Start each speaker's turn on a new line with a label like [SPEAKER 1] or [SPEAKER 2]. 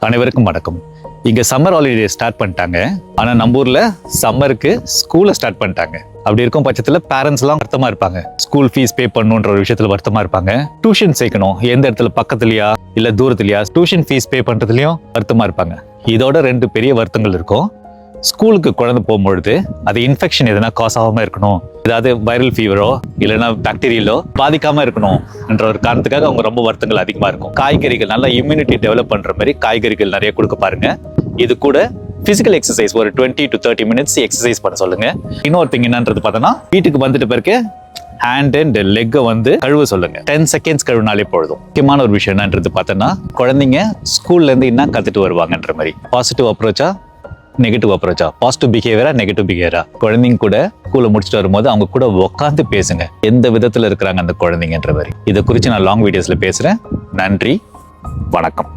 [SPEAKER 1] அனைவருக்கும் வணக்கம். இங்க சம்மர் ஹாலிடே ஸ்டார்ட் பண்ணிட்டாங்க. ஆனா நம்ம ஊர்ல சம்மருக்கு ஸ்கூலை ஸ்டார்ட் பண்ணிட்டாங்க. அப்படி இருக்கும் பட்சத்துல பேரண்ட்ஸ் எல்லாம் வருத்தமா இருப்பாங்க. ஸ்கூல் ஃபீஸ் பே பண்ணணுன்ற ஒரு விஷயத்துல வருத்தமா இருப்பாங்க. டியூஷன் சேர்க்கணும், எந்த இடத்துல பக்கத்துலயா இல்ல தூரத்துலயா டியூஷன் ஃபீஸ் பே பண்றதுலயும் வருத்தமா இருப்பாங்க. இதோட ரெண்டு பெரிய வருத்தங்கள் இருக்கும். ஸ்கூலுக்கு குழந்தை போகும்பொழுது அது இன்ஃபெக்ஷன் எதனா காஸ் ஆகாம இருக்கணும், ஏதாவது வைரல் ஃபீவரோ இல்லைன்னா பாக்டீரியலோ பாதிக்காம இருக்கணும் என்ற ஒரு காரணத்துக்காக அவங்க ரொம்ப வருத்தங்கள் அதிகமா இருக்கும். காய்கறிகள் நல்லா இம்யூனிட்டி டெவலப் பண்ற மாதிரி காய்கறிகள் நிறைய கொடுக்க பாருங்க. இது கூட பிசிக்கல் எக்ஸசைஸ் ஒரு 20 to 30 மினிட்ஸ் எக்ஸசைஸ் பண்ண சொல்லுங்க. இன்னொரு திங் என்னன்றது பார்த்தோன்னா, வீட்டுக்கு வந்துட்டு பிறகு ஹேண்ட் அண்ட் லெக்கை கழுவ சொல்லுங்க. 10 செகண்ட்ஸ் கழுவினாலே போதும். முக்கியமான ஒரு விஷயம் என்னன்றது பார்த்தோன்னா, குழந்தைங்க ஸ்கூல்ல இருந்து என்ன கத்துட்டு வருவாங்கன்ற மாதிரி பாசிட்டிவ் அப்ரோச்சா நெகட்டிவ் அப்ரோச்சா, பாசிட்டிவ் பிஹேவியரா நெகட்டிவ் பிஹேவியரா, குழந்தைங்க கூட ஸ்கூலை முடிச்சுட்டு வரும்போது அவங்க கூட உட்காந்து பேசுங்க. எந்த விதத்துல இருக்கிறாங்க அந்த குழந்தைங்கன்ற மாதிரி. இதை குறித்து நான் லாங் வீடியோஸ்ல பேசுறேன். நன்றி, வணக்கம்.